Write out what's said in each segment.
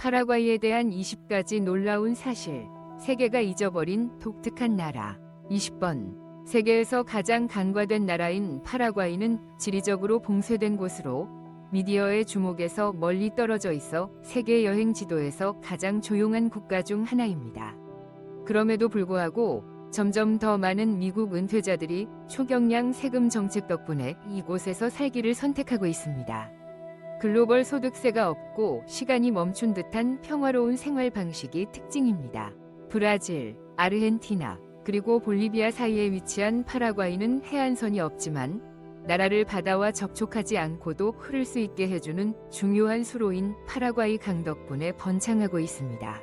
파라과이에 대한 20가지 놀라운 사실. 세계가 잊어버린 독특한 나라. 20번. 세계에서 가장 간과된 나라인 파라과이는 지리적으로 봉쇄된 곳으로 미디어의 주목에서 멀리 떨어져 있어 세계 여행 지도에서 가장 조용한 국가 중 하나입니다. 그럼에도 불구하고 점점 더 많은 미국 은퇴자들이 초경량 세금 정책 덕분에 이곳에서 살기를 선택하고 있습니다. 글로벌 소득세가 없고 시간이 멈춘 듯한 평화로운 생활 방식이 특징입니다. 브라질, 아르헨티나, 그리고 볼리비아 사이에 위치한 파라과이는 해안선이 없지만 나라를 바다와 접촉하지 않고도 흐를 수 있게 해주는 중요한 수로인 파라과이 강 덕분에 번창하고 있습니다.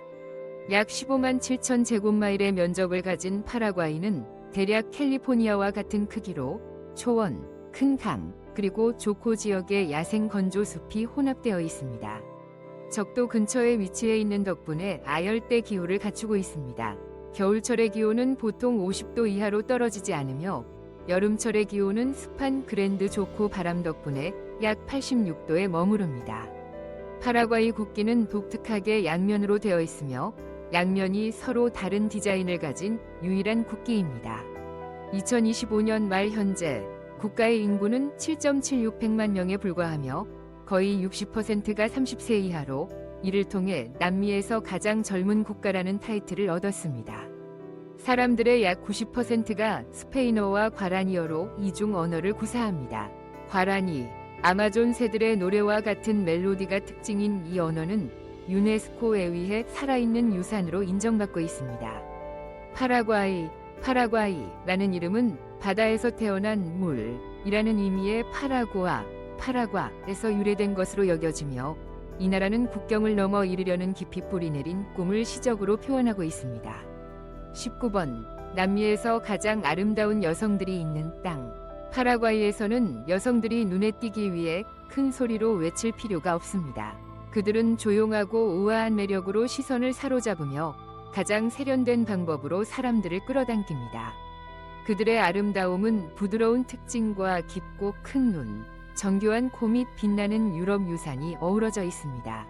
약 15만 7천 제곱마일의 면적을 가진 파라과이는 대략 캘리포니아와 같은 크기로 초원, 큰 강, 그리고 조코 지역의 야생 건조 숲이 혼합되어 있습니다. 적도 근처에 위치해 있는 덕분에 아열대 기후를 갖추고 있습니다. 겨울철의 기온은 보통 50도 이하로 떨어지지 않으며 여름철의 기온은 습한 그랜드 조코 바람 덕분에 약 86도에 머무릅니다. 파라과이 국기는 독특하게 양면으로 되어 있으며 양면이 서로 다른 디자인을 가진 유일한 국기입니다. 2025년 말 현재 국가의 인구는 7.76백만 명에 불과하며 거의 60%가 30세 이하로 이를 통해 남미에서 가장 젊은 국가라는 타이틀을 얻었습니다. 사람들의 약 90%가 스페인어와 과라니어로 이중 언어를 구사합니다. 과라니, 아마존 새들의 노래와 같은 멜로디가 특징인 이 언어는 유네스코에 의해 살아있는 유산으로 인정받고 있습니다. 파라과이라는 이름은 바다에서 태어난 물이라는 의미의 파라과에서 유래된 것으로 여겨지며 이 나라는 국경을 넘어 이르려는 깊이 뿌리내린 꿈을 시적으로 표현하고 있습니다. 19번. 남미에서 가장 아름다운 여성들이 있는 땅. 파라과이에서는 여성들이 눈에 띄기 위해 큰 소리로 외칠 필요가 없습니다. 그들은 조용하고 우아한 매력으로 시선을 사로잡으며 가장 세련된 방법으로 사람들을 끌어당깁니다. 그들의 아름다움은 부드러운 특징과 깊고 큰 눈, 정교한 코 및 빛나는 유럽 유산이 어우러져 있습니다.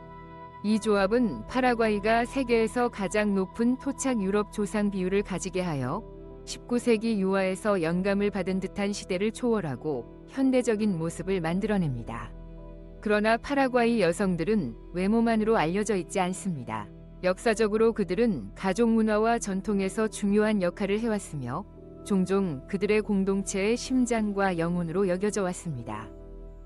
이 조합은 파라과이가 세계에서 가장 높은 토착 유럽 조상 비율을 가지게 하여 19세기 유화에서 영감을 받은 듯한 시대를 초월하고 현대적인 모습을 만들어냅니다. 그러나 파라과이 여성들은 외모만으로 알려져 있지 않습니다. 역사적으로 그들은 가족 문화와 전통에서 중요한 역할을 해왔으며 종종 그들의 공동체의 심장과 영혼으로 여겨져 왔습니다.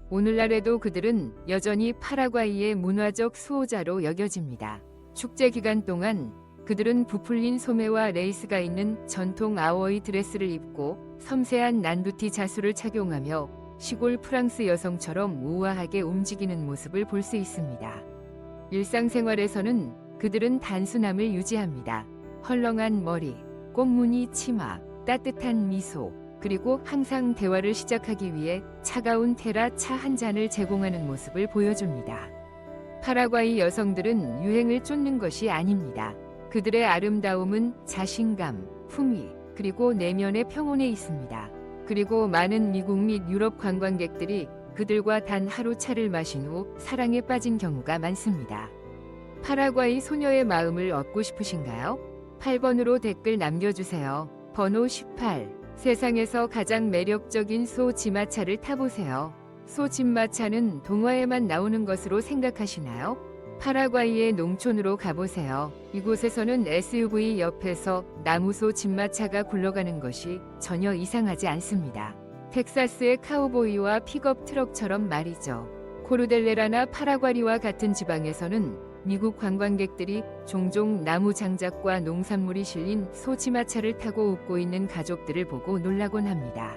오늘날에도 그들은 여전히 파라과이의 문화적 수호자로 여겨집니다. 축제 기간 동안 그들은 부풀린 소매와 레이스가 있는 전통 아워이 드레스를 입고 섬세한 난두티 자수를 착용하며 시골 프랑스 여성처럼 우아하게 움직이는 모습을 볼 수 있습니다. 일상생활에서는 그들은 단순함을 유지합니다. 헐렁한 머리, 꽃무늬 치마, 따뜻한 미소, 그리고 항상 대화를 시작하기 위해 차가운 테라 차 한 잔을 제공하는 모습을 보여줍니다. 파라과이 여성들은 유행을 쫓는 것이 아닙니다. 그들의 아름다움은 자신감, 품위, 그리고 내면의 평온에 있습니다. 그리고 많은 미국 및 유럽 관광객들이 그들과 단 하루 차를 마신 후 사랑에 빠진 경우가 많습니다. 파라과이 소녀의 마음을 얻고 싶으신가요? 8번으로 댓글 남겨주세요. 번호 18. 세상에서 가장 매력적인 소 지마차를 타보세요. 소 지마차는 동화에만 나오는 것으로 생각하시나요? 파라과이의 농촌으로 가보세요. 이곳에서는 SUV 옆에서 나무소 지마차가 굴러가는 것이 전혀 이상하지 않습니다. 텍사스의 카우보이와 픽업 트럭처럼 말이죠. 코르델레라나 파라과리와 같은 지방에서는 미국 관광객들이 종종 나무 장작과 농산물이 실린 소지마차를 타고 웃고 있는 가족들을 보고 놀라곤 합니다.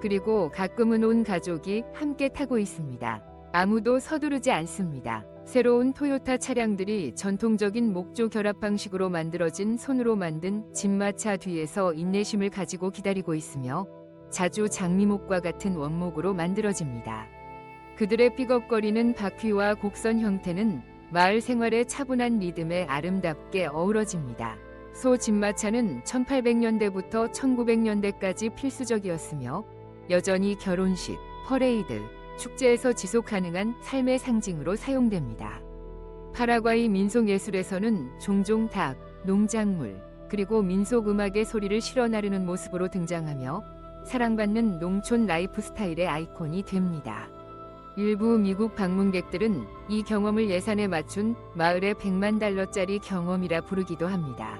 그리고 가끔은 온 가족이 함께 타고 있습니다. 아무도 서두르지 않습니다. 새로운 토요타 차량들이 전통적인 목조 결합 방식으로 만들어진 손으로 만든 집마차 뒤에서 인내심을 가지고 기다리고 있으며 자주 장미목과 같은 원목으로 만들어집니다. 그들의 픽업거리는 바퀴와 곡선 형태는 마을 생활의 차분한 리듬에 아름답게 어우러집니다. 소 집마차는 1800년대부터 1900년대까지 필수적이었으며 여전히 결혼식, 퍼레이드, 축제에서 지속 가능한 삶의 상징으로 사용됩니다. 파라과이 민속예술에서는 종종 닭, 농작물, 그리고 민속음악의 소리를 실어 나르는 모습으로 등장하며 사랑받는 농촌 라이프 스타일의 아이콘이 됩니다. 일부 미국 방문객들은 이 경험을 예산에 맞춘 마을의 $1,000,000짜리 경험이라 부르기도 합니다.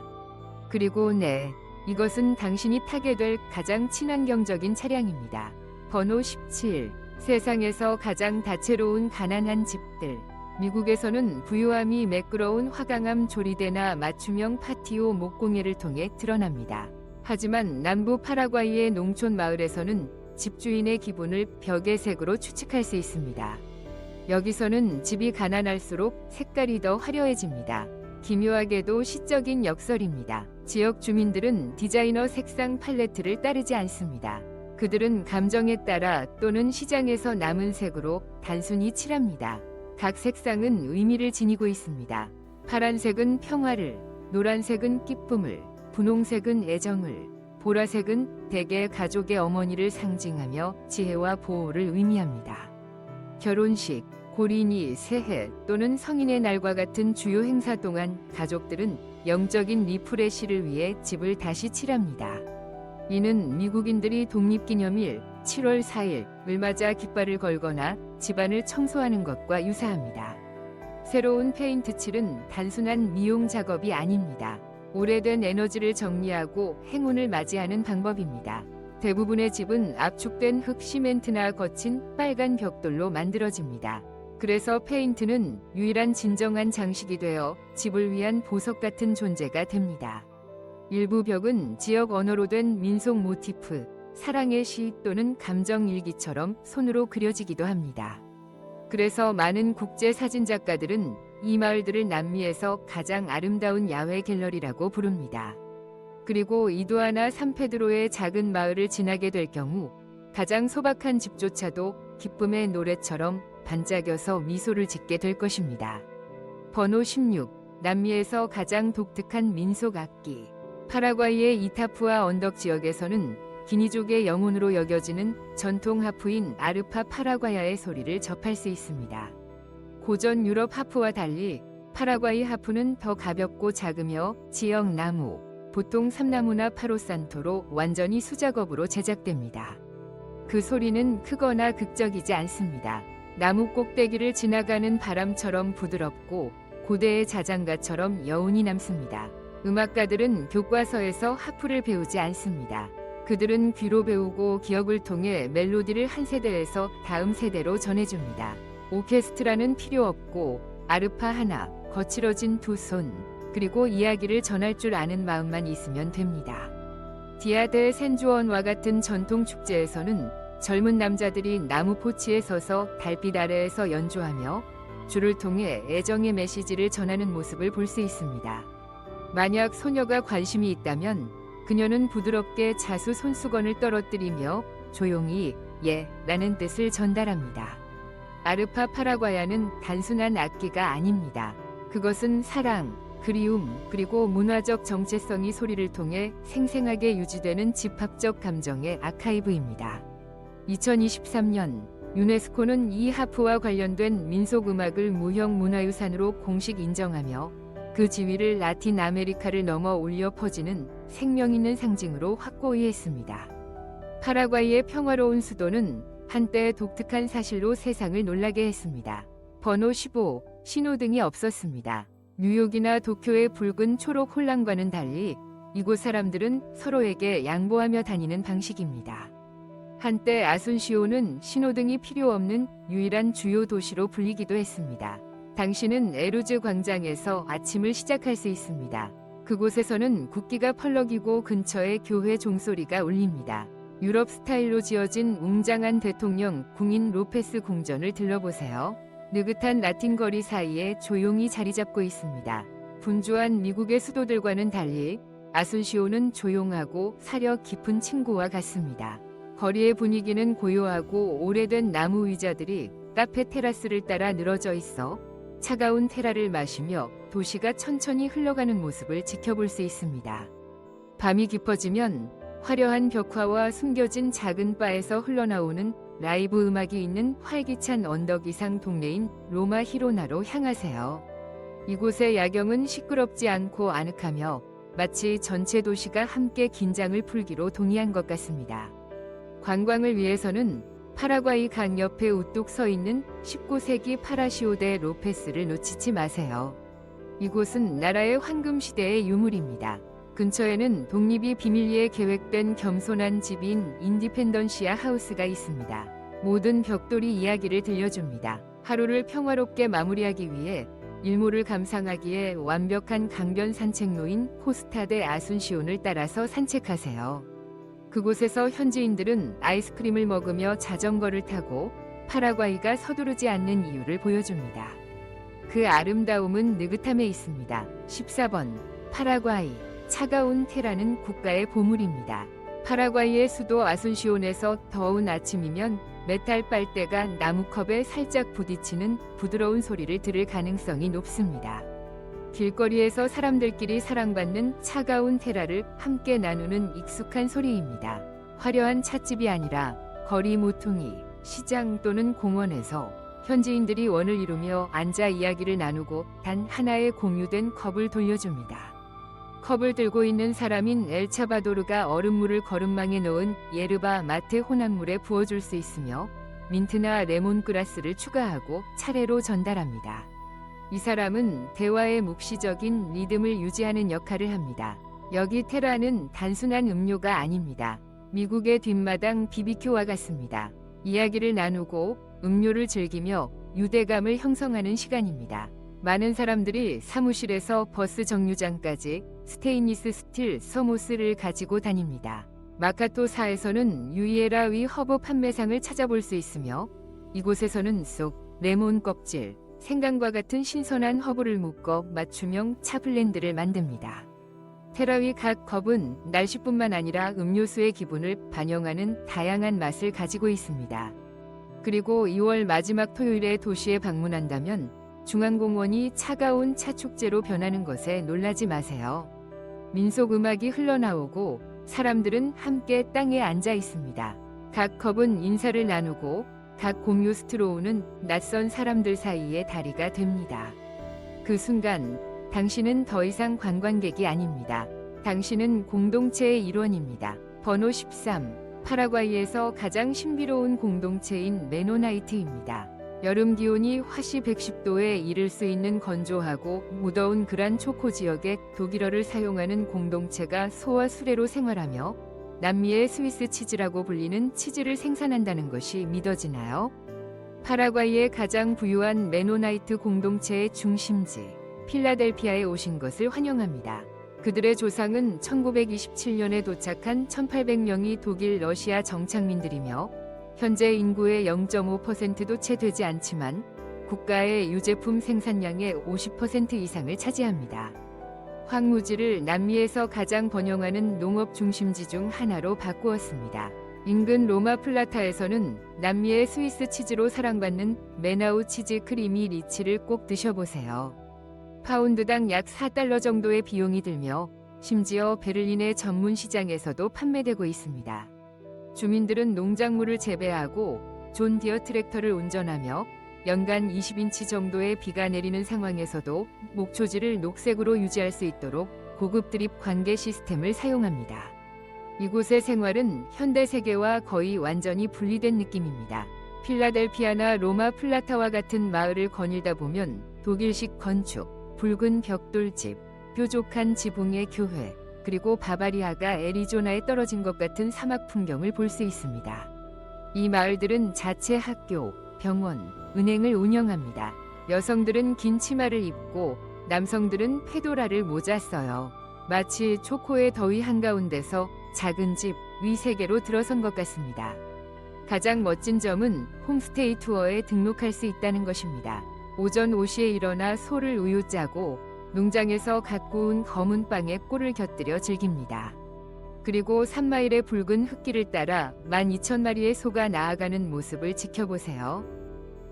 그리고 네, 이것은 당신이 타게 될 가장 친환경적인 차량입니다. 번호 17. 세상에서 가장 다채로운 가난한 집들. 미국에서는 부유함이 매끄러운 화강암 조리대나 맞춤형 파티오 목공예를 통해 드러납니다. 하지만 남부 파라과이의 농촌 마을에서는 집주인의 기분을 벽의 색으로 추측할 수 있습니다. 여기서는 집이 가난할수록 색깔이 더 화려해집니다. 기묘하게도 시적인 역설입니다. 지역 주민들은 디자이너 색상 팔레트를 따르지 않습니다. 그들은 감정에 따라 또는 시장에서 남은 색으로 단순히 칠합니다. 각 색상은 의미를 지니고 있습니다. 파란색은 평화를, 노란색은 기쁨을, 분홍색은 애정을, 보라색은 대개 가족의 어머니를 상징하며 지혜와 보호를 의미합니다. 결혼식, 고린이, 새해 또는 성인의 날과 같은 주요 행사 동안 가족들은 영적인 리프레시를 위해 집을 다시 칠합니다. 이는 미국인들이 독립기념일 7월 4일을 맞아 깃발을 걸거나 집안을 청소하는 것과 유사합니다. 새로운 페인트 칠은 단순한 미용 작업이 아닙니다. 오래된 에너지를 정리하고 행운을 맞이하는 방법입니다. 대부분의 집은 압축된 흙 시멘트나 거친 빨간 벽돌로 만들어집니다. 그래서 페인트는 유일한 진정한 장식이 되어 집을 위한 보석 같은 존재가 됩니다. 일부 벽은 지역 언어로 된 민속 모티프, 사랑의 시 또는 감정 일기처럼 손으로 그려지기도 합니다. 그래서 많은 국제 사진작가들은 이 마을들을 남미에서 가장 아름다운 야외 갤러리라고 부릅니다. 그리고 이두아나 산페드로의 작은 마을을 지나게 될 경우 가장 소박한 집조차도 기쁨의 노래처럼 반짝여서 미소를 짓게 될 것입니다. 번호 16. 남미에서 가장 독특한 민속 악기. 파라과이의 이타푸아 언덕 지역에서는 기니족의 영혼으로 여겨지는 전통 하프인 아르파 파라과야의 소리를 접할 수 있습니다. 고전 유럽 하프와 달리 파라과이 하프는 더 가볍고 작으며 지역 나무, 보통 삼나무나 파로산토로 완전히 수작업으로 제작됩니다. 그 소리는 크거나 극적이지 않습니다. 나무 꼭대기를 지나가는 바람처럼 부드럽고 고대의 자장가처럼 여운이 남습니다. 음악가들은 교과서에서 하프를 배우지 않습니다. 그들은 귀로 배우고 기억을 통해 멜로디를 한 세대에서 다음 세대로 전해줍니다. 오케스트라는 필요 없고 아르파 하나, 거칠어진 두 손, 그리고 이야기를 전할 줄 아는 마음만 있으면 됩니다. 디아데 센주원과 같은 전통 축제에서는 젊은 남자들이 나무 포치에 서서 달빛 아래에서 연주하며 줄을 통해 애정의 메시지를 전하는 모습을 볼 수 있습니다. 만약 소녀가 관심이 있다면 그녀는 부드럽게 자수 손수건을 떨어뜨리며 조용히 예 라는 뜻을 전달합니다. 아르파 파라과야는 단순한 악기가 아닙니다. 그것은 사랑, 그리움, 그리고 문화적 정체성이 소리를 통해 생생하게 유지되는 집합적 감정의 아카이브입니다. 2023년 유네스코는 이 하프와 관련된 민속음악을 무형문화유산으로 공식 인정하며 그 지위를 라틴 아메리카를 넘어 울려 퍼지는 생명 있는 상징으로 확고히 했습니다. 파라과이의 평화로운 수도는 한때 독특한 사실로 세상을 놀라게 했습니다. 번호 15. 신호등이 없었습니다. 뉴욕이나 도쿄의 붉은 초록 혼란과는 달리 이곳 사람들은 서로에게 양보하며 다니는 방식입니다. 한때 아순시오는 신호등이 필요 없는 유일한 주요 도시로 불리기도 했습니다. 당신은 에루즈 광장에서 아침을 시작할 수 있습니다. 그곳에서는 국기가 펄럭이고 근처에 교회 종소리가 울립니다. 유럽 스타일로 지어진 웅장한 대통령 궁인 로페스 궁전을 들러보세요. 느긋한 라틴 거리 사이에 조용히 자리 잡고 있습니다. 분주한 미국의 수도들과는 달리 아순시오는 조용하고 사려 깊은 층고와 같습니다. 거리의 분위기는 고요하고 오래된 나무 의자들이 카페 테라스를 따라 늘어져 있어 차가운 테라를 마시며 도시가 천천히 흘러가는 모습을 지켜볼 수 있습니다. 밤이 깊어지면 화려한 벽화와 숨겨진 작은 바에서 흘러나오는 라이브 음악이 있는 활기찬 언덕 이상 동네인 로마 히로나로 향하세요. 이곳의 야경은 시끄럽지 않고 아늑하며 마치 전체 도시가 함께 긴장을 풀기로 동의한 것 같습니다. 관광을 위해서는 파라과이 강 옆에 우뚝 서 있는 19세기 파라시오 데 로페스를 놓치지 마세요. 이곳은 나라의 황금 시대의 유물입니다. 근처에는 독립이 비밀리에 계획된 겸손한 집인 인디펜던시아 하우스가 있습니다. 모든 벽돌이 이야기를 들려줍니다. 하루를 평화롭게 마무리하기 위해 일몰을 감상하기에 완벽한 강변 산책로인 코스타 데 아순시온을 따라서 산책하세요. 그곳에서 현지인들은 아이스크림을 먹으며 자전거를 타고 파라과이가 서두르지 않는 이유를 보여줍니다. 그 아름다움은 느긋함에 있습니다. 14번 파라과이 차가운 테라는 국가의 보물입니다. 파라과이의 수도 아순시온에서 더운 아침이면 메탈 빨대가 나무컵에 살짝 부딪히는 부드러운 소리를 들을 가능성이 높습니다. 길거리에서 사람들끼리 사랑받는 차가운 테라를 함께 나누는 익숙한 소리입니다. 화려한 찻집이 아니라 거리 모퉁이, 시장 또는 공원에서 현지인들이 원을 이루며 앉아 이야기를 나누고 단 하나의 공유된 컵을 돌려줍니다. 컵을 들고 있는 사람인 엘차바도르가 얼음물을 거름망에 넣은 예르바 마테 혼합물에 부어줄 수 있으며 민트나 레몬그라스를 추가하고 차례로 전달합니다. 이 사람은 대화의 묵시적인 리듬을 유지하는 역할을 합니다. 여기 테라는 단순한 음료가 아닙니다. 미국의 뒷마당 BBQ와 같습니다. 이야기를 나누고 음료를 즐기며 유대감을 형성하는 시간입니다. 많은 사람들이 사무실에서 버스 정류장까지 스테인리스 스틸 서모스를 가지고 다닙니다. 마카토사에서는 유이에라 위 허브 판매상을 찾아볼 수 있으며 이곳에서는 쏙, 레몬 껍질, 생강과 같은 신선한 허브를 묶어 맞춤형 차 블렌드를 만듭니다. 테라위 각 컵은 날씨뿐만 아니라 음료수의 기분을 반영하는 다양한 맛을 가지고 있습니다. 그리고 2월 마지막 토요일에 도시에 방문한다면 중앙공원이 차가운 차 축제로 변하는 것에 놀라지 마세요. 민속 음악이 흘러나오고 사람들은 함께 땅에 앉아 있습니다. 각 컵은 인사를 나누고 각 공유 스트로우는 낯선 사람들 사이의 다리가 됩니다. 그 순간 당신은 더 이상 관광객이 아닙니다. 당신은 공동체의 일원입니다. 번호 13. 파라과이에서 가장 신비로운 공동체인 메노나이트입니다. 여름 기온이 화씨 110도에 이를 수 있는 건조하고 무더운 그란 초코 지역에 독일어를 사용하는 공동체가 소와 수레로 생활하며 남미의 스위스 치즈라고 불리는 치즈를 생산한다는 것이 믿어지나요? 파라과이의 가장 부유한 메노나이트 공동체의 중심지 필라델피아에 오신 것을 환영합니다. 그들의 조상은 1927년에 도착한 1800명이 독일 러시아 정착민들이며 현재 인구의 0.5%도 채 되지 않지만 국가의 유제품 생산량의 50% 이상을 차지합니다. 황무지를 남미에서 가장 번영하는 농업 중심지 중 하나로 바꾸었습니다. 인근 로마 플라타에서는 남미의 스위스 치즈로 사랑받는 메나우 치즈 크리미 리치를 꼭 드셔보세요. 파운드당 약 4달러 정도의 비용이 들며 심지어 베를린의 전문 시장에서도 판매되고 있습니다. 주민들은 농작물을 재배하고 존 디어 트랙터를 운전하며 연간 20인치 정도의 비가 내리는 상황에서도 목초지를 녹색으로 유지할 수 있도록 고급 드립 관계 시스템을 사용합니다. 이곳의 생활은 현대 세계와 거의 완전히 분리된 느낌입니다. 필라델피아나 로마 플라타와 같은 마을을 거닐다 보면 독일식 건축, 붉은 벽돌집, 뾰족한 지붕의 교회, 그리고 바바리아가 애리조나에 떨어진 것 같은 사막 풍경을 볼 수 있습니다. 이 마을들은 자체 학교, 병원, 은행을 운영합니다. 여성들은 긴 치마를 입고 남성들은 페도라를 모자 써요. 마치 초코의 더위 한가운데서 작은 집 위 세계로 들어선 것 같습니다. 가장 멋진 점은 홈스테이 투어에 등록할 수 있다는 것입니다. 오전 5시에 일어나 소를 우유 짜고 농장에서 갓 구운 검은 빵에 꿀을 곁들여 즐깁니다. 그리고 3마일의 붉은 흙길을 따라 12,000마리의 소가 나아가는 모습을 지켜보세요.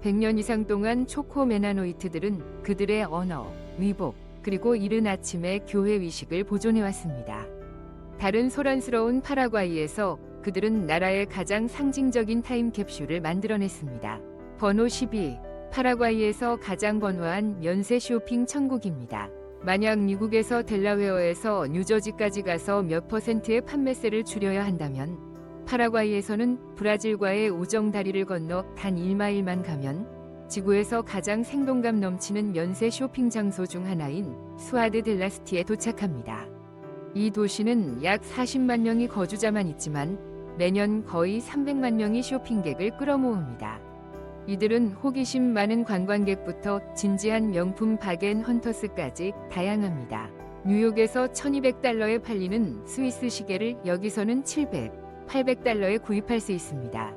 100년 이상 동안 초코 메나노이트들은 그들의 언어, 위복, 그리고 이른 아침에 교회 위식을 보존해왔습니다. 다른 소란스러운 파라과이에서 그들은 나라의 가장 상징적인 타임캡슐을 만들어냈습니다. 번호 12. 파라과이에서 가장 번화한 면세 쇼핑 천국입니다. 만약 미국에서 델라웨어에서 뉴저지까지 가서 몇 퍼센트의 판매세를 줄여야 한다면 파라과이에서는 브라질과의 우정 다리를 건너 단 1마일만 가면 지구에서 가장 생동감 넘치는 면세 쇼핑 장소 중 하나인 수아드 델라스티에 도착합니다. 이 도시는 약 40만 명의 거주자만 있지만 매년 거의 300만 명의 쇼핑객을 끌어모읍니다. 이들은 호기심 많은 관광객부터 진지한 명품 바겐 헌터스까지 다양합니다. 뉴욕에서 1200달러에 팔리는 스위스 시계를 여기서는 700, 800달러에 구입할 수 있습니다.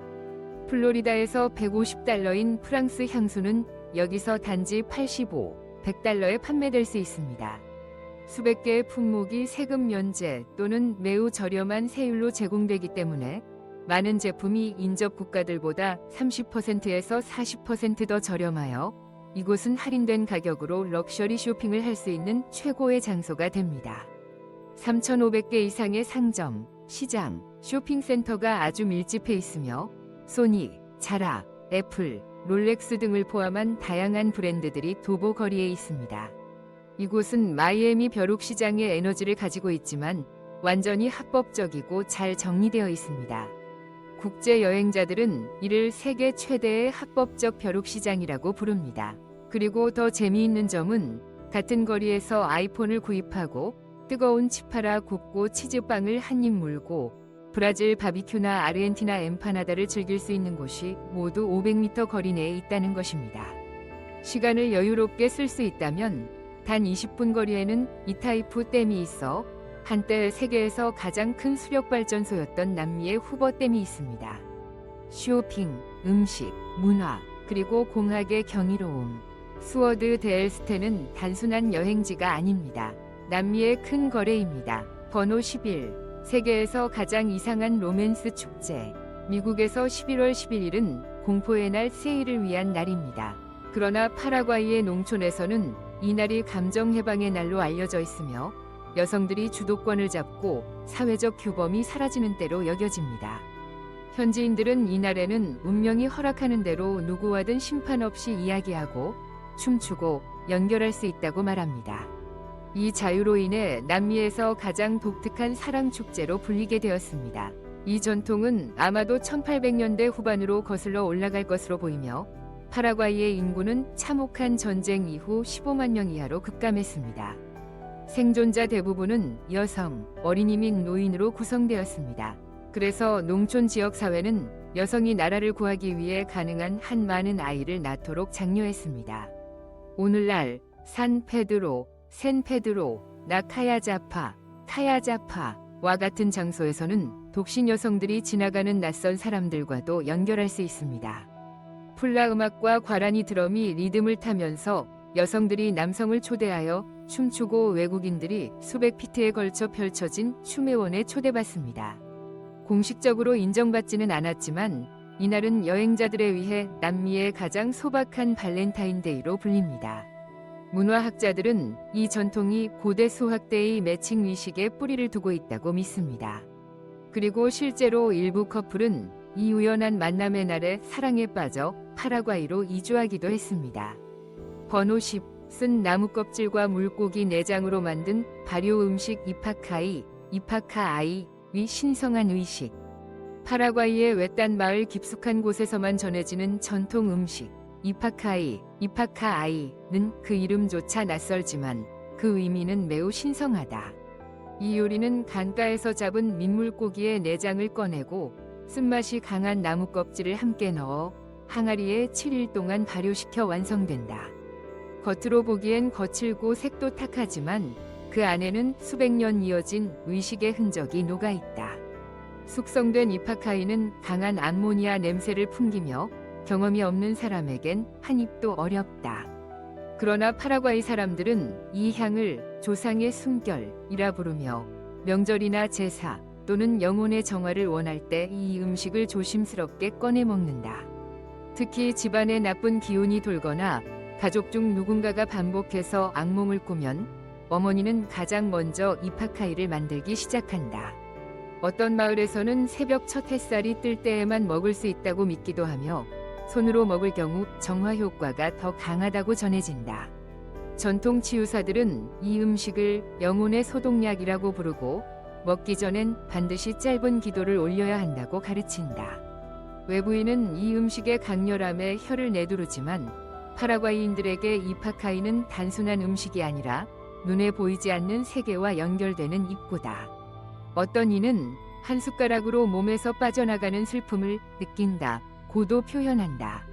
플로리다에서 150달러인 프랑스 향수는 여기서 단지 85, 100달러에 판매될 수 있습니다. 수백 개의 품목이 세금 면제 또는 매우 저렴한 세율로 제공되기 때문에 많은 제품이 인접 국가들보다 30%에서 40% 더 저렴하여 이곳은 할인된 가격으로 럭셔리 쇼핑을 할 수 있는 최고의 장소가 됩니다. 3,500개 이상의 상점, 시장, 쇼핑센터가 아주 밀집해 있으며 소니, 자라, 애플, 롤렉스 등을 포함한 다양한 브랜드들이 도보 거리에 있습니다. 이곳은 마이애미 벼룩시장의 에너지를 가지고 있지만 완전히 합법적이고 잘 정리되어 있습니다. 국제 여행자들은 이를 세계 최대의 합법적 벼룩시장이라고 부릅니다. 그리고 더 재미있는 점은 같은 거리에서 아이폰을 구입하고 뜨거운 치파라 굽고 치즈빵을 한 입 물고 브라질 바비큐나 아르헨티나 엠파나다를 즐길 수 있는 곳이 모두 500m 거리 내에 있다는 것입니다. 시간을 여유롭게 쓸 수 있다면 단 20분 거리에는 이타이푸 댐이 있어 한때 세계에서 가장 큰 수력발전소였던 남미의 후버 댐이 있습니다. 쇼핑, 음식, 문화, 그리고 공학의 경이로움. 수어드 데엘스테는 단순한 여행지가 아닙니다. 남미의 큰 거래입니다. 번호 11. 세계에서 가장 이상한 로맨스 축제. 미국에서 11월 11일은 공포의 날 세일을 위한 날입니다. 그러나 파라과이의 농촌에서는 이 날이 감정 해방의 날로 알려져 있으며 여성들이 주도권을 잡고 사회적 규범이 사라지는 때로 여겨집니다. 현지인들은 이날에는 운명이 허락하는 대로 누구와든 심판 없이 이야기하고 춤추고 연결할 수 있다고 말합니다. 이 자유로 인해 남미에서 가장 독특한 사랑 축제로 불리게 되었습니다. 이 전통은 아마도 1800년대 후반으로 거슬러 올라갈 것으로 보이며 파라과이의 인구는 참혹한 전쟁 이후 15만 명 이하로 급감했습니다. 생존자 대부분은 여성, 어린이 및 노인으로 구성되었습니다. 그래서 농촌 지역 사회는 여성이 나라를 구하기 위해 가능한 한 많은 아이를 낳도록 장려했습니다. 오늘날 산 페드로, 샌 페드로, 나카야자파, 카야자파와 같은 장소에서는 독신 여성들이 지나가는 낯선 사람들과도 연결할 수 있습니다. 플라 음악과 과라니 드럼이 리듬을 타면서 여성들이 남성을 초대하여 춤추고 외국인들이 수백 피트에 걸쳐 펼쳐진 춤회원에 초대받습니다. 공식적으로 인정받지는 않았지만 이날은 여행자들에 위해 남미의 가장 소박한 발렌타인데이로 불립니다. 문화학자들은 이 전통이 고대 수학대의 매칭 위식에 뿌리를 두고 있다고 믿습니다. 그리고 실제로 일부 커플은 이 우연한 만남의 날에 사랑에 빠져 파라과이로 이주하기도 했습니다. 번호 10. 쓴 나무 껍질과 물고기 내장으로 만든 발효 음식 이파카아이 위 신성한 의식. 파라과이의 외딴 마을 깊숙한 곳에서만 전해지는 전통 음식 이파카아이는 그 이름조차 낯설지만 그 의미는 매우 신성하다. 이 요리는 강가에서 잡은 민물고기의 내장을 꺼내고 쓴맛이 강한 나무 껍질을 함께 넣어 항아리에 7일 동안 발효시켜 완성된다. 겉으로 보기엔 거칠고 색도 탁하지만 그 안에는 수백 년 이어진 의식의 흔적이 녹아있다. 숙성된 이파카이는 강한 암모니아 냄새를 풍기며 경험이 없는 사람에겐 한 입도 어렵다. 그러나 파라과이 사람들은 이 향을 조상의 숨결이라 부르며 명절이나 제사 또는 영혼의 정화를 원할 때 이 음식을 조심스럽게 꺼내 먹는다. 특히 집안에 나쁜 기운이 돌거나 가족 중 누군가가 반복해서 악몽을 꾸면 어머니는 가장 먼저 이파카이를 만들기 시작한다. 어떤 마을에서는 새벽 첫 햇살이 뜰 때에만 먹을 수 있다고 믿기도 하며 손으로 먹을 경우 정화 효과가 더 강하다고 전해진다. 전통 치유사들은 이 음식을 영혼의 소독약이라고 부르고 먹기 전엔 반드시 짧은 기도를 올려야 한다고 가르친다. 외부인은 이 음식의 강렬함에 혀를 내두르지만 파라과이인들에게 이 파카이는 단순한 음식이 아니라 눈에 보이지 않는 세계와 연결되는 입구다. 어떤 이는 한 숟가락으로 몸에서 빠져나가는 슬픔을 느낀다 고도 표현한다.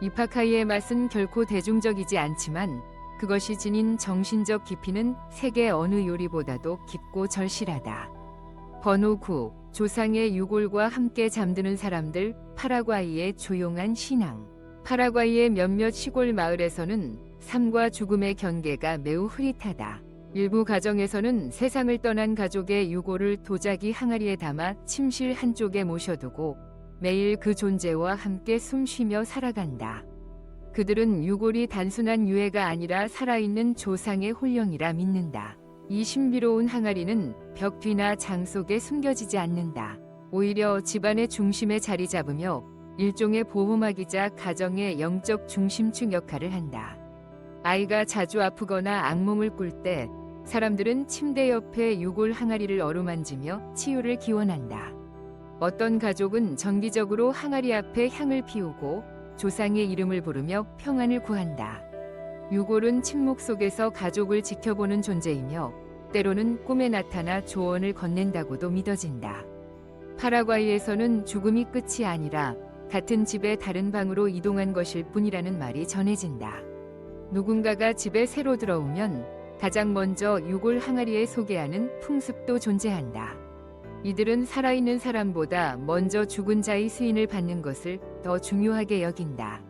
이 파카이의 맛은 결코 대중적이지 않지만 그것이 지닌 정신적 깊이는 세계 어느 요리보다도 깊고 절실하다. 번호 9. 조상의 유골과 함께 잠드는 사람들, 파라과이의 조용한 신앙. 파라과이의 몇몇 시골 마을에서는 삶과 죽음의 경계가 매우 흐릿하다. 일부 가정에서는 세상을 떠난 가족의 유골을 도자기 항아리에 담아 침실 한쪽에 모셔두고 매일 그 존재와 함께 숨쉬며 살아간다. 그들은 유골이 단순한 유해가 아니라 살아있는 조상의 혼령이라 믿는다. 이 신비로운 항아리는 벽 뒤나 장 속에 숨겨지지 않는다. 오히려 집안의 중심에 자리 잡으며 일종의 보호막이자 가정의 영적 중심축 역할을 한다. 아이가 자주 아프거나 악몽을 꿀 때 사람들은 침대 옆에 유골 항아리를 어루만지며 치유를 기원한다. 어떤 가족은 정기적으로 항아리 앞에 향을 피우고 조상의 이름을 부르며 평안을 구한다. 유골은 침묵 속에서 가족을 지켜보는 존재이며 때로는 꿈에 나타나 조언을 건넨다고도 믿어진다. 파라과이에서는 죽음이 끝이 아니라 같은 집의 다른 방으로 이동한 것일 뿐이라는 말이 전해진다. 누군가가 집에 새로 들어오면 가장 먼저 유골 항아리에 소개하는 풍습도 존재한다. 이들은 살아있는 사람보다 먼저 죽은 자의 수인을 받는 것을 더 중요하게 여긴다.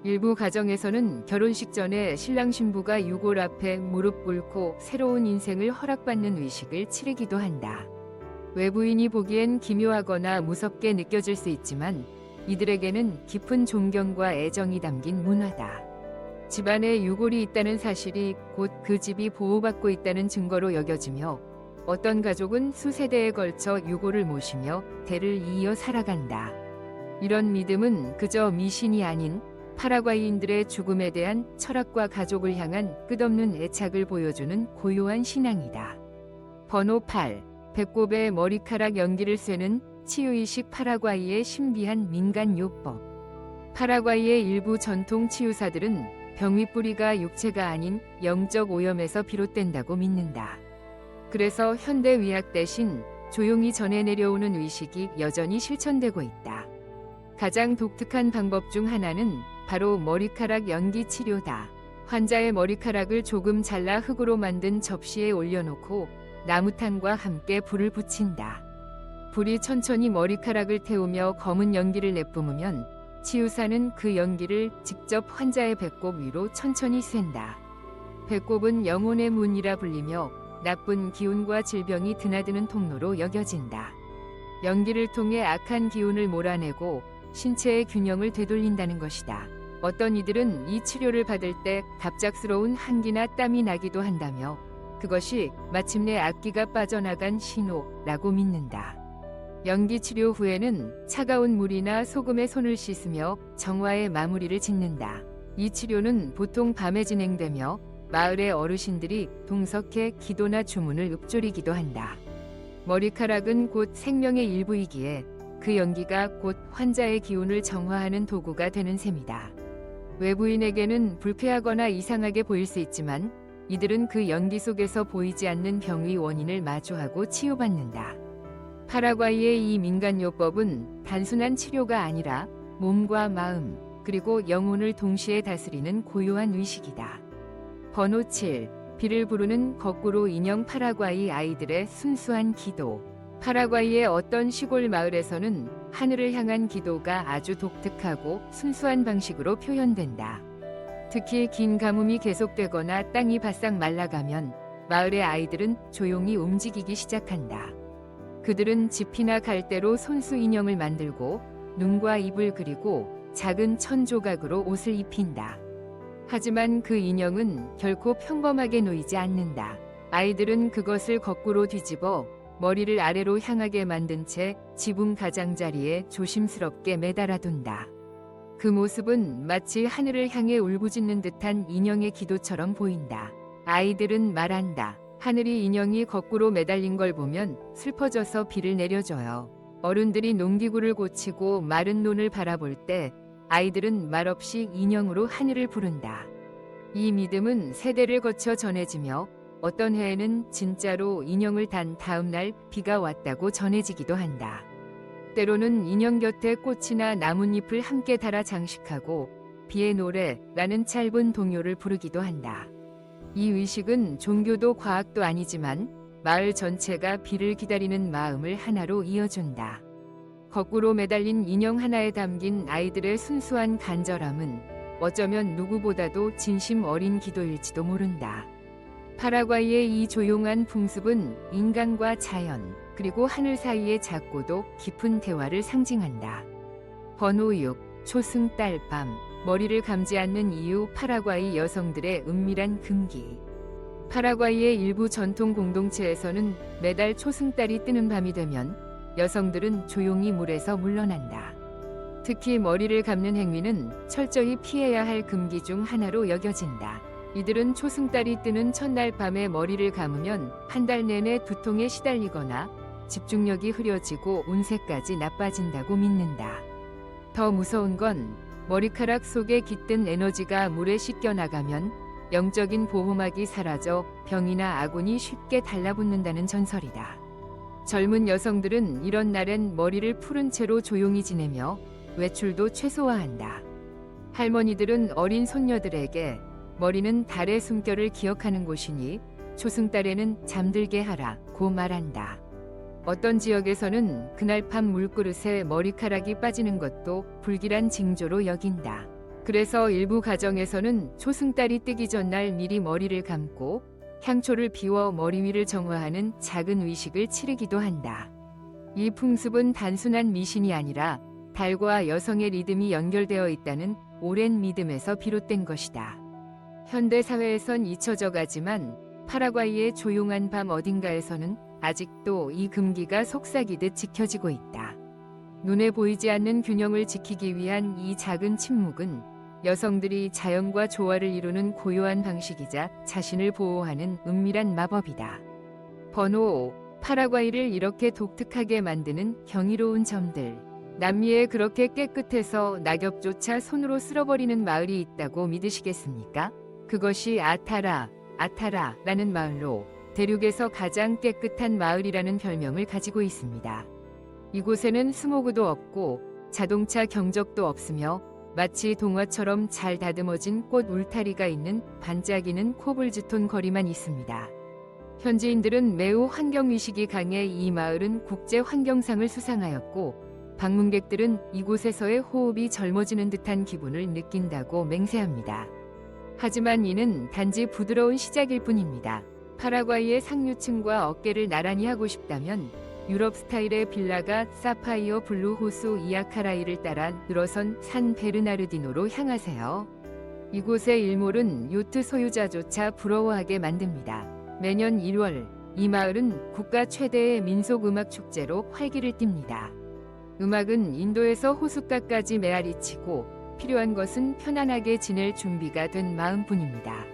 일부 가정에서는 결혼식 전에 신랑 신부가 유골 앞에 무릎 꿇고 새로운 인생을 허락받는 의식을 치르기도 한다. 외부인이 보기엔 기묘하거나 무섭게 느껴질 수 있지만 이들에게는 깊은 존경과 애정이 담긴 문화다. 집안에 유골이 있다는 사실이 곧 그 집이 보호받고 있다는 증거로 여겨지며 어떤 가족은 수세대에 걸쳐 유골을 모시며 대를 이어 살아간다. 이런 믿음은 그저 미신이 아닌 파라과이인들의 죽음에 대한 철학과 가족을 향한 끝없는 애착을 보여주는 고요한 신앙이다. 번호 8. 배꼽에 머리카락 연기를 쐬는 치유이식 파라과이의 신비한 민간요법. 파라과이의 일부 전통 치유사들은 병의 뿌리가 육체가 아닌 영적 오염에서 비롯된다고 믿는다. 그래서 현대 의학 대신 조용히 전해 내려오는 의식이 여전히 실천되고 있다. 가장 독특한 방법 중 하나는 바로 머리카락 연기 치료다. 환자의 머리카락을 조금 잘라 흙으로 만든 접시에 올려놓고 나무탄과 함께 불을 붙인다. 불이 천천히 머리카락을 태우며 검은 연기를 내뿜으면 치유사는 그 연기를 직접 환자의 배꼽 위로 천천히 쐰다. 배꼽은 영혼의 문이라 불리며 나쁜 기운과 질병이 드나드는 통로로 여겨진다. 연기를 통해 악한 기운을 몰아내고 신체의 균형을 되돌린다는 것이다. 어떤 이들은 이 치료를 받을 때 갑작스러운 한기나 땀이 나기도 한다며 그것이 마침내 악기가 빠져나간 신호라고 믿는다. 연기 치료 후에는 차가운 물이나 소금에 손을 씻으며 정화의 마무리를 짓는다. 이 치료는 보통 밤에 진행되며 마을의 어르신들이 동석해 기도나 주문을 읊조리기도 한다. 머리카락은 곧 생명의 일부이기에 그 연기가 곧 환자의 기운을 정화하는 도구가 되는 셈이다. 외부인에게는 불쾌하거나 이상하게 보일 수 있지만 이들은 그 연기 속에서 보이지 않는 병의 원인을 마주하고 치유받는다. 파라과이의 이 민간요법은 단순한 치료가 아니라 몸과 마음 그리고 영혼을 동시에 다스리는 고요한 의식이다. 번호 7. 비를 부르는 거꾸로 인형 파라과이 아이들의 순수한 기도. 파라과이의 어떤 시골 마을에서는 하늘을 향한 기도가 아주 독특하고 순수한 방식으로 표현된다. 특히 긴 가뭄이 계속되거나 땅이 바싹 말라가면 마을의 아이들은 조용히 움직이기 시작한다. 그들은 지피나 갈대로 손수 인형을 만들고 눈과 입을 그리고 작은 천 조각으로 옷을 입힌다. 하지만 그 인형은 결코 평범하게 놓이지 않는다. 아이들은 그것을 거꾸로 뒤집어 머리를 아래로 향하게 만든 채 지붕 가장자리에 조심스럽게 매달아 둔다. 그 모습은 마치 하늘을 향해 울부짖는 듯한 인형의 기도처럼 보인다. 아이들은 말한다. 하늘이 인형이 거꾸로 매달린 걸 보면 슬퍼져서 비를 내려줘요. 어른들이 농기구를 고치고 마른 논을 바라볼 때 아이들은 말없이 인형으로 하늘을 부른다. 이 믿음은 세대를 거쳐 전해지며 어떤 해에는 진짜로 인형을 단 다음 날 비가 왔다고 전해지기도 한다. 때로는 인형 곁에 꽃이나 나뭇잎을 함께 달아 장식하고 비의 노래라는 짧은 동요를 부르기도 한다. 이 의식은 종교도 과학도 아니지만 마을 전체가 비를 기다리는 마음을 하나로 이어준다. 거꾸로 매달린 인형 하나에 담긴 아이들의 순수한 간절함은 어쩌면 누구보다도 진심 어린 기도일지도 모른다. 파라과이의 이 조용한 풍습은 인간과 자연, 그리고 하늘 사이의 작고도 깊은 대화를 상징한다. 번호 6. 초승달밤. 머리를 감지 않는 이유. 파라과이 여성들의 은밀한 금기. 파라과이의 일부 전통 공동체에서는 매달 초승달이 뜨는 밤이 되면 여성들은 조용히 물에서 물러난다. 특히 머리를 감는 행위는 철저히 피해야 할 금기 중 하나로 여겨진다. 이들은 초승달이 뜨는 첫날 밤에 머리를 감으면 한 달 내내 두통에 시달리거나 집중력이 흐려지고 운세까지 나빠진다고 믿는다. 더 무서운 건 머리카락 속에 깃든 에너지가 물에 씻겨 나가면 영적인 보호막이 사라져 병이나 아군이 쉽게 달라붙는다는 전설이다. 젊은 여성들은 이런 날엔 머리를 푸른 채로 조용히 지내며 외출도 최소화한다. 할머니들은 어린 손녀들에게 머리는 달의 숨결을 기억하는 곳이니 초승달에는 잠들게 하라고 말한다. 어떤 지역에서는 그날 밤 물그릇에 머리카락이 빠지는 것도 불길한 징조로 여긴다. 그래서 일부 가정에서는 초승달이 뜨기 전날 미리 머리를 감고 향초를 피워 머리 위를 정화하는 작은 의식을 치르기도 한다. 이 풍습은 단순한 미신이 아니라 달과 여성의 리듬이 연결되어 있다는 오랜 믿음에서 비롯된 것이다. 현대 사회에선 잊혀져 가지만 파라과이의 조용한 밤 어딘가에서는 아직도 이 금기가 속삭이듯 지켜지고 있다. 눈에 보이지 않는 균형을 지키기 위한 이 작은 침묵은 여성들이 자연과 조화를 이루는 고요한 방식이자 자신을 보호하는 은밀한 마법이다. 번호 5. 파라과이를 이렇게 독특하게 만드는 경이로운 점들. 남미에 그렇게 깨끗해서 낙엽조차 손으로 쓸어버리는 마을이 있다고 믿으시겠습니까? 그것이 아타라라는 마을로 대륙에서 가장 깨끗한 마을이라는 별명을 가지고 있습니다. 이곳에는 스모그도 없고 자동차 경적도 없으며 마치 동화처럼 잘 다듬어진 꽃 울타리가 있는 반짝이는 코블스톤 거리만 있습니다. 현지인들은 매우 환경의식이 강해 이 마을은 국제 환경상을 수상하였고 방문객들은 이곳에서의 호흡이 젊어지는 듯한 기분을 느낀다고 맹세합니다. 하지만 이는 단지 부드러운 시작일 뿐입니다. 파라과이의 상류층과 어깨를 나란히 하고 싶다면 유럽 스타일의 빌라가 사파이어 블루 호수 이아카라이를 따라 늘어선 산 베르나르디노로 향하세요. 이곳의 일몰은 요트 소유자조차 부러워하게 만듭니다. 매년 1월 이 마을은 국가 최대의 민속 음악 축제로 활기를 띱니다. 음악은 인도에서 호숫가까지 메아리치고 필요한 것은 편안하게 지낼 준비가 된 마음뿐입니다.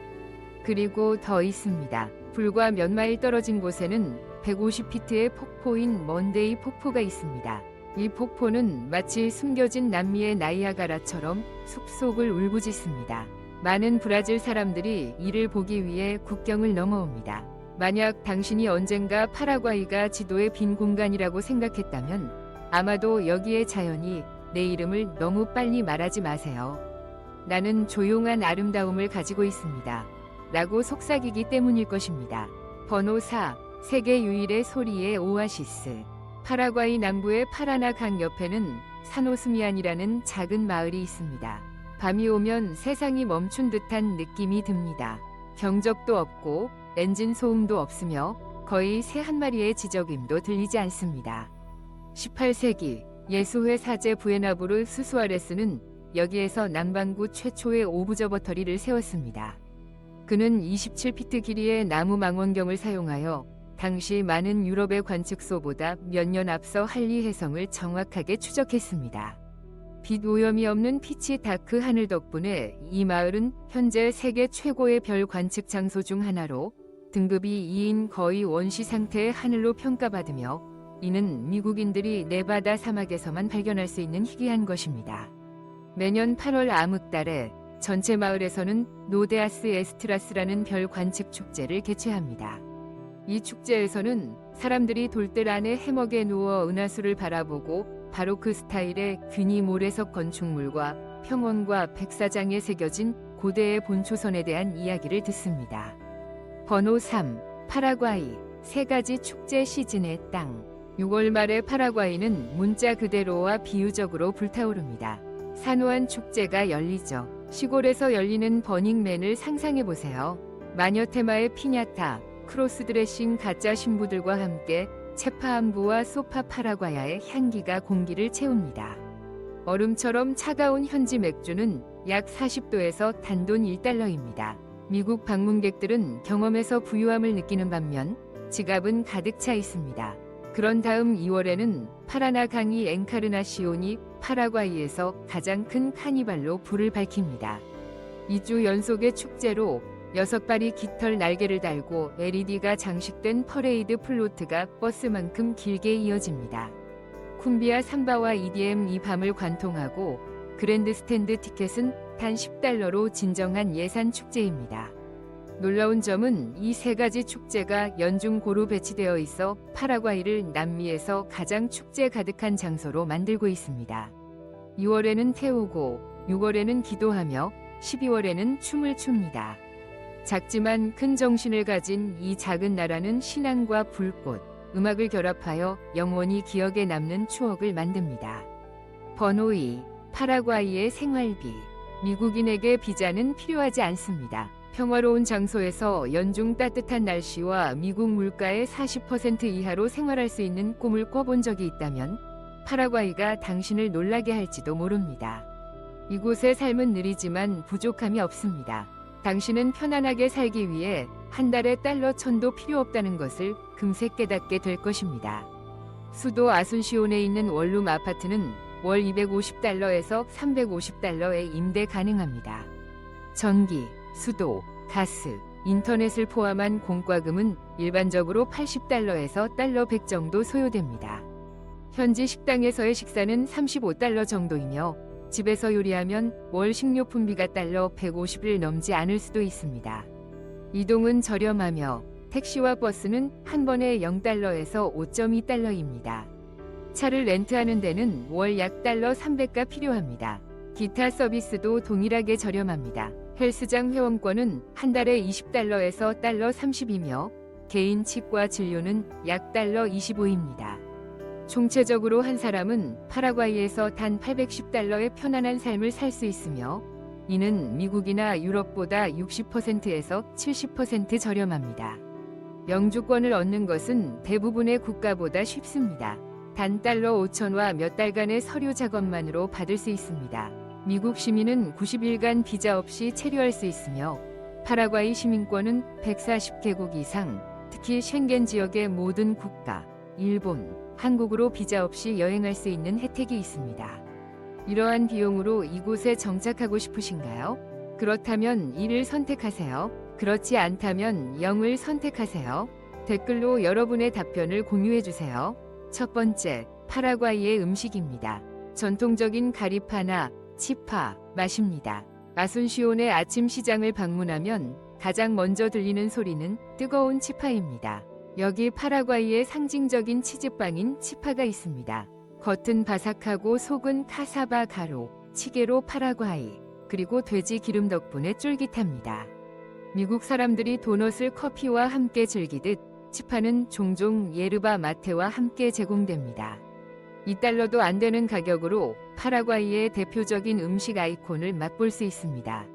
그리고 더 있습니다. 불과 몇 마일 떨어진 곳에는 150피트의 폭포인 먼데이 폭포가 있습니다. 이 폭포는 마치 숨겨진 남미의 나이아가라처럼 숲속을 울부짖습니다. 많은 브라질 사람들이 이를 보기 위해 국경을 넘어옵니다. 만약 당신이 언젠가 파라과이가 지도의 빈 공간이라고 생각했다면 아마도 여기의 자연이 내 이름을 너무 빨리 말하지 마세요. 나는 조용한 아름다움을 가지고 있습니다. 라고 속삭이기 때문일 것입니다. 번호 4. 세계 유일의 소리의 오아시스. 파라과이 남부의 파라나 강 옆에는 산오스미안이라는 작은 마을이 있습니다. 밤이 오면 세상이 멈춘 듯한 느낌이 듭니다. 경적도 없고 엔진 소음도 없으며 거의 새 한 마리의 지저귀도 들리지 않습니다. 18세기 예수회 사제 부에나부르 스수아레스는 여기에서 남반구 최초의 오브저버터리를 세웠습니다. 그는 27피트 길이의 나무 망원경을 사용하여 당시 많은 유럽의 관측소보다 몇 년 앞서 할리 해성을 정확하게 추적했습니다. 빛 오염이 없는 피치 다크 하늘 덕분에 이 마을은 현재 세계 최고의 별 관측 장소 중 하나로 등급이 2인 거의 원시 상태의 하늘로 평가받으며 이는 미국인들이 네바다 사막에서만 발견할 수 있는 희귀한 것입니다. 매년 8월 암흑달에 전체 마을에서는 노데아스 에스트라스라는 별 관측 축제를 개최합니다. 이 축제에서는 사람들이 돌들 안에 해먹에 누워 은하수를 바라보고 바로크 스타일의 균이 모래석 건축물과 평원과 백사장에 새겨진 고대의 본초선에 대한 이야기를 듣습니다. 번호 3. 파라과이 세 가지 축제 시즌의 땅. 6월 말에 파라과이는 문자 그대로와 비유적으로 불타오릅니다. 산호한 축제가 열리죠. 시골에서 열리는 버닝맨을 상상해보세요. 마녀 테마의 피냐타, 크로스드레싱 가짜 신부들과 함께 체파암부와 소파 파라과야의 향기가 공기를 채웁니다. 얼음처럼 차가운 현지 맥주는 약 40도에서 단돈 1달러입니다. 미국 방문객들은 경험에서 부유함을 느끼는 반면 지갑은 가득 차 있습니다. 그런 다음 2월에는 파라나 강이 엔카르나시온이 파라과이에서 가장 큰 카니발로 불을 밝힙니다. 2주 연속의 축제로 6발이 깃털 날개를 달고 LED가 장식된 퍼레이드 플로트가 버스만큼 길게 이어집니다. 쿰비아 삼바와 EDM 이 밤을 관통하고 그랜드 스탠드 티켓은 단 10달러로 진정한 예산 축제입니다. 놀라운 점은 이 세 가지 축제가 연중 고루 배치되어 있어 파라과이를 남미에서 가장 축제 가득한 장소로 만들고 있습니다. 2월에는 태우고 6월에는 기도하며 12월에는 춤을 춥니다. 작지만 큰 정신을 가진 이 작은 나라는 신앙과 불꽃, 음악을 결합하여 영원히 기억에 남는 추억을 만듭니다. 번호 2. 파라과이의 생활비. 미국인에게 비자는 필요하지 않습니다. 평화로운 장소에서 연중 따뜻한 날씨와 미국 물가의 40% 이하로 생활할 수 있는 꿈을 꿔본 적이 있다면 파라과이가 당신을 놀라게 할지도 모릅니다. 이곳의 삶은 느리지만 부족함이 없습니다. 당신은 편안하게 살기 위해 한 달에 달러 1000도 필요 없다는 것을 금세 깨닫게 될 것입니다. 수도 아순시온에 있는 원룸 아파트는 월 250달러에서 350달러에 임대 가능합니다. 전기, 수도, 가스, 인터넷을 포함한 공과금은 일반적으로 80달러에서 달러 100 정도 소요됩니다. 현지 식당에서의 식사는 35달러 정도이며 집에서 요리하면 월 식료품비가 달러 150을 넘지 않을 수도 있습니다. 이동은 저렴하며 택시와 버스는 한 번에 0달러에서 5.2달러입니다. 차를 렌트하는 데는 월 약 달러 300가 필요합니다. 기타 서비스도 동일하게 저렴합니다. 헬스장 회원권은 한 달에 20달러에서 달러 30이며 개인 치과 진료는 약 달러 25입니다. 총체적으로 한 사람은 파라과이에서 단 810달러의 편안한 삶을 살 수 있으며 이는 미국이나 유럽보다 60%에서 70% 저렴합니다. 영주권을 얻는 것은 대부분의 국가보다 쉽습니다. 단 달러 5천과 몇 달간의 서류 작업만으로 받을 수 있습니다. 미국 시민은 90일간 비자 없이 체류할 수 있으며 파라과이 시민권은 140개국 이상, 특히 쉥겐 지역의 모든 국가, 일본, 한국으로 비자 없이 여행할 수 있는 혜택이 있습니다. 이러한 비용으로 이곳에 정착하고 싶으신가요? 그렇다면 1을 선택하세요. 그렇지 않다면 0을 선택하세요. 댓글로 여러분의 답변을 공유해주세요. 첫 번째, 파라과이의 음식입니다. 전통적인 가리파나 치파 맛입니다. 아순시온의 아침 시장을 방문하면 가장 먼저 들리는 소리는 뜨거운 치파입니다. 여기 파라과이의 상징적인 치즈빵인 치파가 있습니다. 겉은 바삭하고 속은 카사바 가루, 치게로 파라과이, 그리고 돼지 기름 덕분에 쫄깃합니다. 미국 사람들이 도넛을 커피와 함께 즐기듯 치파는 종종 예르바 마테와 함께 제공됩니다. 2달러도 안 되는 가격으로 파라과이의 대표적인 음식 아이콘을 맛볼 수 있습니다.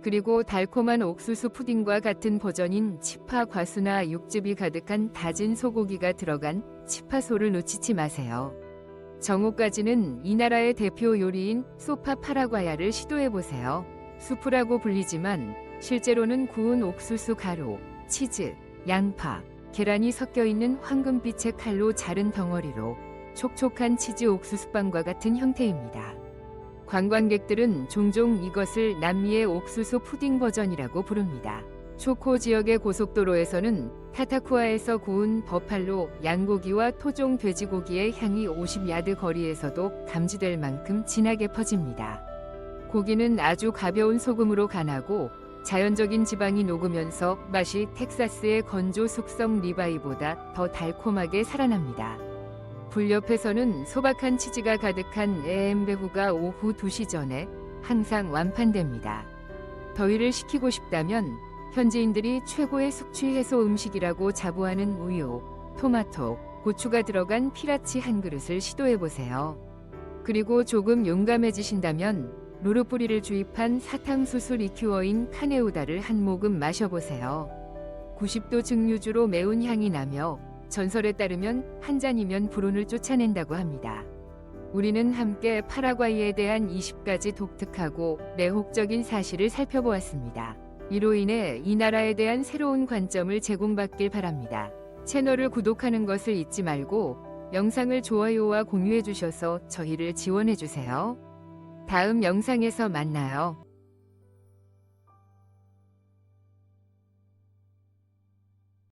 그리고 달콤한 옥수수 푸딩과 같은 버전인 치파 과수나 육즙이 가득한 다진 소고기가 들어간 치파소를 놓치지 마세요. 정오까지는 이 나라의 대표 요리인 소파 파라과야를 시도해보세요. 수프라고 불리지만 실제로는 구운 옥수수 가루, 치즈, 양파, 계란이 섞여있는 황금빛의 칼로 자른 덩어리로 촉촉한 치즈 옥수수빵과 같은 형태입니다. 관광객들은 종종 이것을 남미의 옥수수 푸딩 버전이라고 부릅니다. 초코 지역의 고속도로에서는 타타쿠아에서 구운 버팔로 양고기와 토종 돼지고기의 향이 50야드 거리에서도 감지될 만큼 진하게 퍼집니다. 고기는 아주 가벼운 소금으로 간하고 자연적인 지방이 녹으면서 맛이 텍사스의 건조 숙성 리바이보다 더 달콤하게 살아납니다. 불 옆에서는 소박한 치즈가 가득한 에엠베후가 오후 2시 전에 항상 완판됩니다. 더위를 식히고 싶다면 현지인들이 최고의 숙취 해소 음식이라고 자부하는 우유, 토마토, 고추가 들어간 피라치 한 그릇을 시도해보세요. 그리고 조금 용감해지신다면 루르뿌리를 주입한 사탕수수 리큐어인 카네우다를 한 모금 마셔보세요. 90도 증류주로 매운 향이 나며 전설에 따르면 한 잔이면 불운을 쫓아낸다고 합니다. 우리는 함께 파라과이에 대한 20가지 독특하고 매혹적인 사실을 살펴보았습니다. 이로 인해 이 나라에 대한 새로운 관점을 제공받길 바랍니다. 채널을 구독하는 것을 잊지 말고 영상을 좋아요와 공유해 주셔서 저희를 지원해 주세요. 다음 영상에서 만나요.